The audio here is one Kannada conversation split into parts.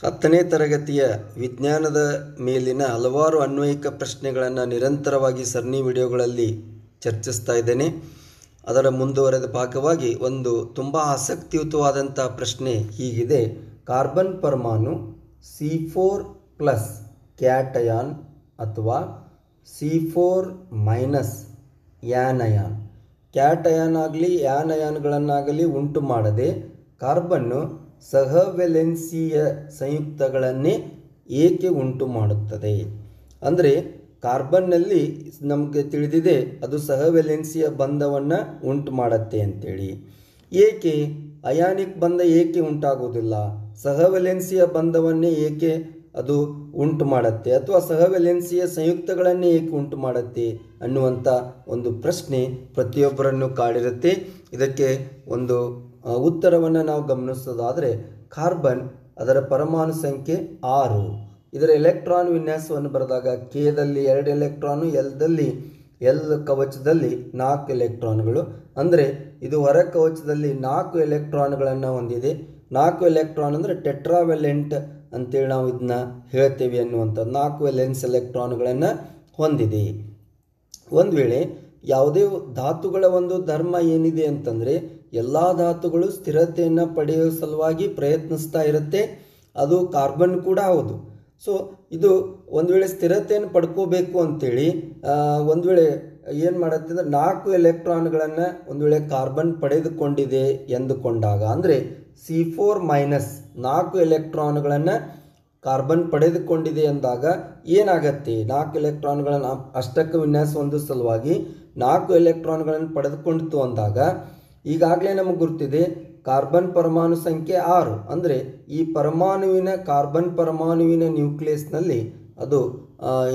10ನೇ ತರಗತಿಯ ವಿಜ್ಞಾನದ ಮೇಲಿನ ಹಲವಾರು ಅನ್ವಯಿಕ ಪ್ರಶ್ನೆಗಳನ್ನು ನಿರಂತರವಾಗಿ ಸರಣಿ ವಿಡಿಯೋಗಳಲ್ಲಿ ಚರ್ಚಿಸ್ತಾ ಇದ್ದೇನೆ. ಅದರ ಮುಂದುವರೆದ ಭಾಗವಾಗಿ ಒಂದು ತುಂಬ ಆಸಕ್ತಿಯುತವಾದಂಥ ಪ್ರಶ್ನೆ ಹೀಗಿದೆ. ಕಾರ್ಬನ್ ಪರಮಾಣು C4+ ಕ್ಯಾಟಯಾನ್ ಅಥವಾ C4- ಆ್ಯನಯಾನ್, ಕ್ಯಾಟಯಾನ್ ಆಗಲಿ ಆ್ಯನಯಾನ್ಗಳನ್ನಾಗಲಿ ಉಂಟು ಮಾಡದೆ ಕಾರ್ಬನ್ನು ಸಹವೆಲೆನ್ಸಿಯ ಸಂಯುಕ್ತಗಳನ್ನೇ ಏಕೆ ಉಂಟು ಮಾಡುತ್ತದೆ? ಅಂದರೆ ಕಾರ್ಬನ್ನಲ್ಲಿ ನಮಗೆ ತಿಳಿದಿದೆ ಅದು ಸಹವೆಲೆನ್ಸಿಯ ಬಂಧವನ್ನು ಉಂಟು ಮಾಡುತ್ತೆ ಅಂತೇಳಿ. ಏಕೆ ಅಯಾನಿಕ್ ಬಂಧ ಏಕೆ ಉಂಟಾಗುವುದಿಲ್ಲ? ಸಹವೆಲೆನ್ಸಿಯ ಬಂಧವನ್ನೇ ಏಕೆ ಅದು ಉಂಟು ಮಾಡುತ್ತೆ ಅಥವಾ ಸಹವೆಲೆನ್ಸಿಯ ಸಂಯುಕ್ತಗಳನ್ನೇ ಏಕೆ ಉಂಟು ಮಾಡುತ್ತೆ ಅನ್ನುವಂಥ ಒಂದು ಪ್ರಶ್ನೆ ಪ್ರತಿಯೊಬ್ಬರನ್ನು ಕಾಡಿರುತ್ತೆ. ಇದಕ್ಕೆ ಒಂದು ಉತ್ತರವನ್ನು ನಾವು ಗಮನಿಸೋದಾದರೆ ಕಾರ್ಬನ್ ಅದರ ಪರಮಾಣು ಸಂಖ್ಯೆ 6. ಇದರ ಎಲೆಕ್ಟ್ರಾನ್ ವಿನ್ಯಾಸವನ್ನು ಬರೆದಾಗ ಕೆದಲ್ಲಿ 2 ಎಲೆಕ್ಟ್ರಾನು, ಎಲ್ ಕವಚದಲ್ಲಿ 4 ಎಲೆಕ್ಟ್ರಾನ್ಗಳು. ಅಂದರೆ ಇದು ಹೊರ ಕವಚದಲ್ಲಿ 4 ಎಲೆಕ್ಟ್ರಾನ್ಗಳನ್ನು ಹೊಂದಿದೆ. 4 ಎಲೆಕ್ಟ್ರಾನ್ ಅಂದರೆ ಟೆಟ್ರಾವೆಲೆಂಟ್ ಅಂತೇಳಿ ನಾವು ಇದನ್ನ ಹೇಳ್ತೇವೆ ಅನ್ನುವಂಥದ್ದು. 4 ವೇಲೆನ್ಸ್ ಎಲೆಕ್ಟ್ರಾನ್ಗಳನ್ನು ಹೊಂದಿದೆ. ಒಂದು ವೇಳೆ ಯಾವುದೇ ಧಾತುಗಳ ಒಂದು ಧರ್ಮ ಏನಿದೆ ಅಂತಂದರೆ ಎಲ್ಲ ಧಾತುಗಳು ಸ್ಥಿರತೆಯನ್ನು ಪಡೆಯುವ ಸಲುವಾಗಿ ಪ್ರಯತ್ನಿಸ್ತಾ ಇರುತ್ತೆ. ಅದು ಕಾರ್ಬನ್ ಕೂಡ ಹೌದು. ಸೊ ಇದು ಒಂದು ವೇಳೆ ಸ್ಥಿರತೆಯನ್ನು ಪಡ್ಕೋಬೇಕು ಅಂತೇಳಿ ಒಂದು ವೇಳೆ ಏನು ಮಾಡುತ್ತೆ ಅಂದರೆ 4 ಎಲೆಕ್ಟ್ರಾನ್ಗಳನ್ನು ಒಂದು ವೇಳೆ ಕಾರ್ಬನ್ ಪಡೆದುಕೊಂಡಿದೆ ಎಂದುಕೊಂಡಾಗ, ಅಂದರೆ C4- 4 ಎಲೆಕ್ಟ್ರಾನ್ಗಳನ್ನು ಕಾರ್ಬನ್ ಪಡೆದುಕೊಂಡಿದೆ ಎಂದಾಗ ಏನಾಗತ್ತೆ? 4 ಎಲೆಕ್ಟ್ರಾನ್ಗಳನ್ನು ಅಷ್ಟಕ್ಕೆ ವಿನ್ಯಾಸ ಹೊಂದುವ ಸಲುವಾಗಿ 4 ಎಲೆಕ್ಟ್ರಾನ್ಗಳನ್ನು ಪಡೆದುಕೊಂಡಿತು ಅಂದಾಗ ಈಗಾಗಲೇ ನಮಗೆ ಗೊತ್ತಿದೆ ಕಾರ್ಬನ್ ಪರಮಾಣು ಸಂಖ್ಯೆ 6. ಅಂದರೆ ಈ ಕಾರ್ಬನ್ ಪರಮಾಣುವಿನ ನ್ಯೂಕ್ಲಿಯಸ್ನಲ್ಲಿ ಅದು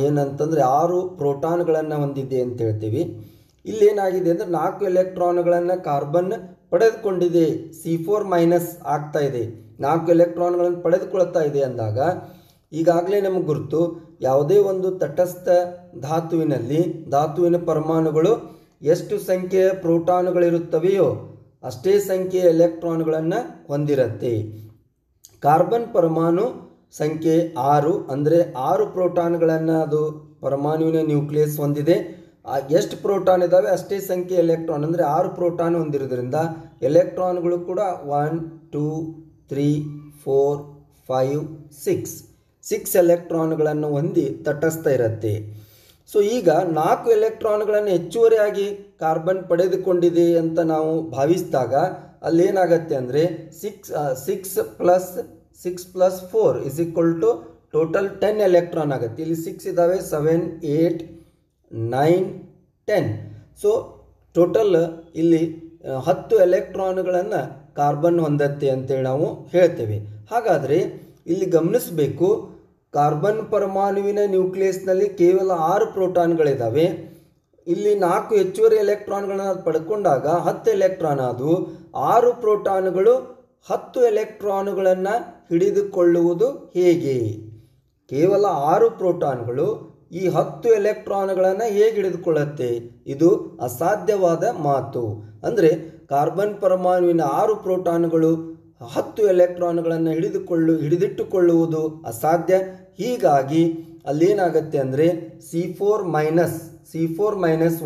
ಏನಂತಂದರೆ 6 ಪ್ರೋಟಾನ್ಗಳನ್ನು ಹೊಂದಿದೆ ಅಂತ ಹೇಳ್ತೀವಿ. ಇಲ್ಲೇನಾಗಿದೆ ಅಂದರೆ 4 ಎಲೆಕ್ಟ್ರಾನ್ಗಳನ್ನು ಕಾರ್ಬನ್ ಪಡೆದುಕೊಂಡಿದೆ, C4- ಆಗ್ತಾ ಇದೆ, 4 ಎಲೆಕ್ಟ್ರಾನ್ಗಳನ್ನು ಪಡೆದುಕೊಳ್ತಾ ಇದೆ ಅಂದಾಗ ಈಗಾಗಲೇ ನಮಗೆ ಗುರುತು ಯಾವುದೇ ಒಂದು ತಟಸ್ಥ ಧಾತುವಿನ ಪರಮಾಣುಗಳು ಎಷ್ಟು ಸಂಖ್ಯೆಯ ಪ್ರೋಟಾನುಗಳಿರುತ್ತವೆಯೋ ಅಷ್ಟೇ ಸಂಖ್ಯೆಯ ಎಲೆಕ್ಟ್ರಾನ್ಗಳನ್ನು ಹೊಂದಿರುತ್ತೆ. ಕಾರ್ಬನ್ ಪರಮಾಣು ಸಂಖ್ಯೆ 6 ಅಂದರೆ 6 ಪ್ರೋಟಾನ್ಗಳನ್ನು ಅದು ಪರಮಾಣುವಿನ ನ್ಯೂಕ್ಲಿಯಸ್ ಹೊಂದಿದೆ. ಎಷ್ಟು ಪ್ರೋಟಾನ್ ಇದ್ದಾವೆ ಅಷ್ಟೇ ಸಂಖ್ಯೆ ಎಲೆಕ್ಟ್ರಾನ್, ಅಂದರೆ 6 ಪ್ರೋಟಾನ್ ಹೊಂದಿರೋದ್ರಿಂದ ಎಲೆಕ್ಟ್ರಾನ್ಗಳು ಕೂಡ 1 2 3 4 5 6 ಎಲೆಕ್ಟ್ರಾನ್ಗಳನ್ನು ಹೊಂದಿ ತಟಸ್ಥ ಇರುತ್ತೆ. ಸೊ ಈಗ 4 ಎಲೆಕ್ಟ್ರಾನ್ಗಳನ್ನು ಹೆಚ್ಚುವರಿಯಾಗಿ ಕಾರ್ಬನ್ ಪಡೆದುಕೊಂಡಿದೆ ಅಂತ ನಾವು ಭಾವಿಸಿದಾಗ ಅಲ್ಲೇನಾಗತ್ತೆ ಅಂದರೆ 6 + 4 ಟೋಟಲ್ 10 ಎಲೆಕ್ಟ್ರಾನ್ ಆಗುತ್ತೆ. ಇಲ್ಲಿ 6 ಇದ್ದಾವೆ, 7 8 9 10. ಸೊ ಟೋಟಲ್ ಇಲ್ಲಿ 10 ಎಲೆಕ್ಟ್ರಾನ್ಗಳನ್ನು ಕಾರ್ಬನ್ ಹೊಂದತ್ತೆ ಅಂತೇಳಿ ನಾವು ಹೇಳ್ತೇವೆ. ಹಾಗಾದರೆ ಇಲ್ಲಿ ಗಮನಿಸಬೇಕು, ಕಾರ್ಬನ್ ಪರಮಾಣುವಿನ ನ್ಯೂಕ್ಲಿಯಸ್ನಲ್ಲಿ ಕೇವಲ 6 ಪ್ರೋಟಾನ್ಗಳಿದ್ದಾವೆ. ಇಲ್ಲಿ 4 ಹೆಚ್ಚುವರಿ ಎಲೆಕ್ಟ್ರಾನ್ಗಳನ್ನು ಪಡ್ಕೊಂಡಾಗ 10 ಎಲೆಕ್ಟ್ರಾನ್ ಆದವು. 6 ಪ್ರೋಟಾನ್ಗಳು 10 ಎಲೆಕ್ಟ್ರಾನ್ಗಳನ್ನು ಹಿಡಿದುಕೊಳ್ಳುವುದು ಹೇಗೆ? ಕೇವಲ 6 ಪ್ರೋಟಾನ್ಗಳು ಈ 10 ಎಲೆಕ್ಟ್ರಾನ್ಗಳನ್ನು ಹೇಗೆ ಹಿಡಿದುಕೊಳ್ಳುತ್ತೆ? ಇದು ಅಸಾಧ್ಯವಾದ ಮಾತು. ಅಂದರೆ ಕಾರ್ಬನ್ ಪರಮಾಣುವಿನ 6 ಪ್ರೋಟಾನ್ಗಳು 10 ಎಲೆಕ್ಟ್ರಾನ್ಗಳನ್ನು ಹಿಡಿದಿಟ್ಟುಕೊಳ್ಳುವುದು ಅಸಾಧ್ಯ. ಹೀಗಾಗಿ ಅಲ್ಲೇನಾಗತ್ತೆ ಅಂದರೆ C4-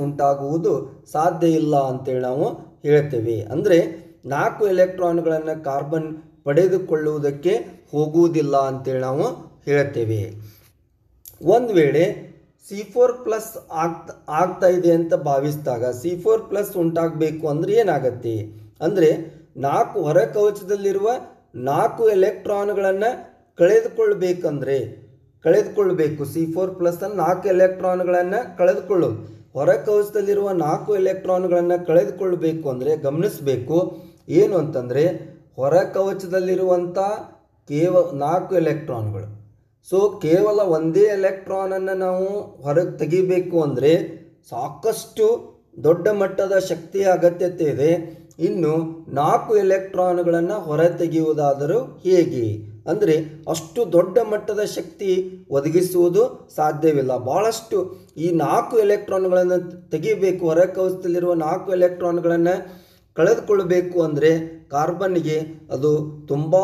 ಉಂಟಾಗುವುದು ಸಾಧ್ಯ ಇಲ್ಲ ಅಂತೇಳಿ ನಾವು ಹೇಳ್ತೇವೆ. ಅಂದರೆ 4 ಎಲೆಕ್ಟ್ರಾನ್ಗಳನ್ನು ಕಾರ್ಬನ್ ಪಡೆದುಕೊಳ್ಳುವುದಕ್ಕೆ ಹೋಗುವುದಿಲ್ಲ ಅಂತೇಳಿ ನಾವು ಹೇಳ್ತೇವೆ. ಒಂದು ವೇಳೆ C4+ ಆಗ್ತಾ ಇದೆ ಅಂತ ಭಾವಿಸಿದಾಗ C4+ ಉಂಟಾಗಬೇಕು ಅಂದರೆ ಏನಾಗತ್ತೆ ಅಂದರೆ 4 ಹೊರ ಕವಚದಲ್ಲಿರುವ 4 ಎಲೆಕ್ಟ್ರಾನ್ಗಳನ್ನು ಕಳೆದುಕೊಳ್ಳಬೇಕು. C4+ 4 ಎಲೆಕ್ಟ್ರಾನ್ಗಳನ್ನು ಕಳೆದುಕೊಳ್ಳೋದು. ಹೊರ ಕವಚದಲ್ಲಿರುವ 4 ಎಲೆಕ್ಟ್ರಾನ್ಗಳನ್ನು ಕಳೆದುಕೊಳ್ಳಬೇಕು ಅಂದರೆ ಗಮನಿಸಬೇಕು ಏನು ಅಂತಂದರೆ ಹೊರ ಕವಚದಲ್ಲಿರುವಂಥ ಕೇವಲ 4 ಎಲೆಕ್ಟ್ರಾನ್ಗಳು. ಸೊ ಕೇವಲ ಒಂದೇ ಎಲೆಕ್ಟ್ರಾನನ್ನು ನಾವು ಹೊರಗೆ ತೆಗಿಬೇಕು ಅಂದರೆ ಸಾಕಷ್ಟು ದೊಡ್ಡ ಮಟ್ಟದ ಶಕ್ತಿಯ ಅಗತ್ಯತೆ ಇದೆ. ಇನ್ನು 4 ಎಲೆಕ್ಟ್ರಾನ್ಗಳನ್ನು ಹೊರ ತೆಗೆಯುವುದಾದರೂ ಹೇಗೆ? ಅಂದರೆ ಅಷ್ಟು ದೊಡ್ಡ ಮಟ್ಟದ ಶಕ್ತಿ ಒದಗಿಸುವುದು ಸಾಧ್ಯವಿಲ್ಲ. ಭಾಳಷ್ಟು ಈ 4 ಎಲೆಕ್ಟ್ರಾನ್ಗಳನ್ನು ತೆಗಿಬೇಕು, ಹೊರ ಕವಚದಲ್ಲಿರುವ 4 ಎಲೆಕ್ಟ್ರಾನ್ಗಳನ್ನು ಕಳೆದುಕೊಳ್ಳಬೇಕು ಅಂದರೆ ಕಾರ್ಬನ್ಗೆ ಅದು ತುಂಬ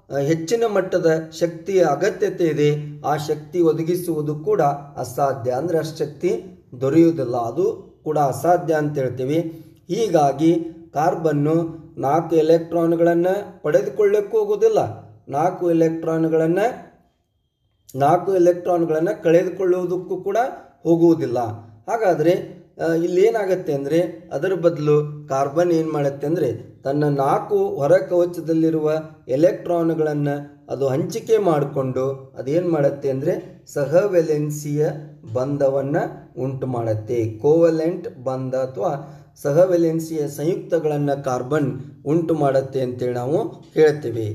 ಹೆಚ್ಚಿನ ಮಟ್ಟದ ಶಕ್ತಿಯ ಅಗತ್ಯತೆ ಇದೆ, ಆ ಶಕ್ತಿ ಒದಗಿಸುವುದು ಕೂಡ ಅಸಾಧ್ಯ. ಅಂದರೆ ಅಷ್ಟು ಶಕ್ತಿ ದೊರೆಯುವುದಿಲ್ಲ, ಅದು ಕೂಡ ಅಸಾಧ್ಯ ಅಂತ ಹೇಳ್ತೀವಿ. ಹೀಗಾಗಿ ಕಾರ್ಬನ್ನು 4 ಎಲೆಕ್ಟ್ರಾನ್ಗಳನ್ನು ಪಡೆದುಕೊಳ್ಳಕ್ಕೂ ಹೋಗೋದಿಲ್ಲ, 4 ಎಲೆಕ್ಟ್ರಾನ್ಗಳನ್ನು ಕಳೆದುಕೊಳ್ಳುವುದಕ್ಕೂ ಕೂಡ ಹೋಗುವುದಿಲ್ಲ. ಹಾಗಾದರೆ ಇಲ್ಲೇನಾಗತ್ತೆ ಅಂದರೆ ಅದರ ಬದಲು ಕಾರ್ಬನ್ ಏನು ಮಾಡುತ್ತೆ ಅಂದರೆ ತನ್ನ 4 ಹೊರ ಕವಚದಲ್ಲಿರುವ ಎಲೆಕ್ಟ್ರಾನ್ಗಳನ್ನು ಅದು ಹಂಚಿಕೆ ಮಾಡಿಕೊಂಡು ಅದೇನು ಮಾಡುತ್ತೆ ಅಂದರೆ ಸಹವೆಲೆನ್ಸಿಯ ಬಂಧವನ್ನು ಉಂಟು ಮಾಡುತ್ತೆ. ಕೋವಲೆಂಟ್ ಬಂಧ ಅಥವಾ ಸಹವೆಲೆನ್ಸಿಯ ಸಂಯುಕ್ತಗಳನ್ನು ಕಾರ್ಬನ್ ಉಂಟು ಮಾಡುತ್ತೆ ಅಂತೇಳಿ ನಾವು ಹೇಳ್ತೀವಿ.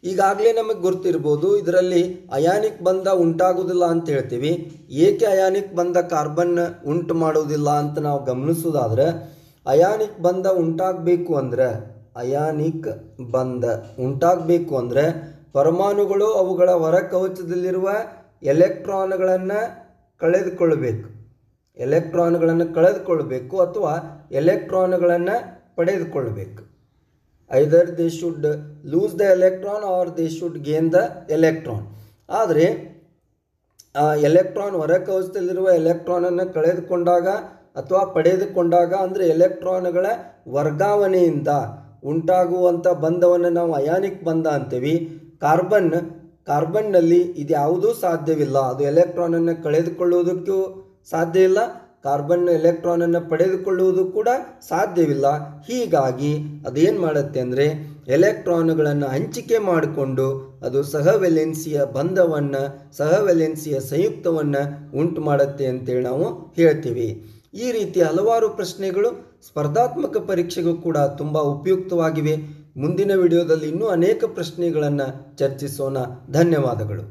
ಈಗಾಗಲೇ ನಮಗೆ ಗೊತ್ತಿರ್ಬೋದು ಇದರಲ್ಲಿ ಅಯಾನಿಕ್ ಬಂಧ ಉಂಟಾಗುವುದಿಲ್ಲ ಅಂತ ಹೇಳ್ತೀವಿ. ಏಕೆ ಅಯಾನಿಕ್ ಬಂಧ ಕಾರ್ಬನ್ ಉಂಟು ಮಾಡುವುದಿಲ್ಲ ಅಂತ ನಾವು ಗಮನಿಸೋದಾದ್ರೆ, ಅಯಾನಿಕ್ ಬಂಧ ಉಂಟಾಗಬೇಕು ಅಂದರೆ ಪರಮಾಣುಗಳು ಅವುಗಳ ಹೊರ ಕವಚದಲ್ಲಿರುವ ಎಲೆಕ್ಟ್ರಾನ್ಗಳನ್ನು ಕಳೆದುಕೊಳ್ಳಬೇಕು ಅಥವಾ ಎಲೆಕ್ಟ್ರಾನ್ಗಳನ್ನು ಪಡೆದುಕೊಳ್ಳಬೇಕು. Either they should lose the electron or they should gain the electron. ಆದರೆ ಎಲೆಕ್ಟ್ರಾನ್ ಹೊರ ಕವಚದಲ್ಲಿರುವ ಎಲೆಕ್ಟ್ರಾನನ್ನು ಕಳೆದುಕೊಂಡಾಗ ಅಥವಾ ಪಡೆದುಕೊಂಡಾಗ ಅಂದರೆ ಎಲೆಕ್ಟ್ರಾನ್ಗಳ ವರ್ಗಾವಣೆಯಿಂದ ಉಂಟಾಗುವಂಥ ಬಂಧವನ್ನು ನಾವು ಅಯಾನಿಕ್ ಬಂಧ ಅಂತೀವಿ. ಕಾರ್ಬನ್ನಲ್ಲಿ ಇದು ಯಾವುದೂ ಸಾಧ್ಯವಿಲ್ಲ. ಅದು ಎಲೆಕ್ಟ್ರಾನನ್ನು ಕಳೆದುಕೊಳ್ಳುವುದಕ್ಕೂ ಸಾಧ್ಯ ಇಲ್ಲ, ಕಾರ್ಬನ್ ಎಲೆಕ್ಟ್ರಾನನ್ನು ಪಡೆದುಕೊಳ್ಳುವುದು ಕೂಡ ಸಾಧ್ಯವಿಲ್ಲ. ಹೀಗಾಗಿ ಅದೇನು ಮಾಡುತ್ತೆ ಅಂದರೆ ಎಲೆಕ್ಟ್ರಾನ್ಗಳನ್ನು ಹಂಚಿಕೆ ಮಾಡಿಕೊಂಡು ಅದು ಸಹವೆಲೆನ್ಸಿಯ ಸಂಯುಕ್ತವನ್ನು ಉಂಟು ಮಾಡುತ್ತೆ ಅಂತೇಳಿ ನಾವು ಹೇಳ್ತೀವಿ. ಈ ರೀತಿ ಹಲವಾರು ಪ್ರಶ್ನೆಗಳು ಸ್ಪರ್ಧಾತ್ಮಕ ಪರೀಕ್ಷೆಗೂ ಕೂಡ ತುಂಬ ಉಪಯುಕ್ತವಾಗಿವೆ. ಮುಂದಿನ ವಿಡಿಯೋದಲ್ಲಿ ಇನ್ನೂ ಅನೇಕ ಪ್ರಶ್ನೆಗಳನ್ನು ಚರ್ಚಿಸೋಣ. ಧನ್ಯವಾದಗಳು.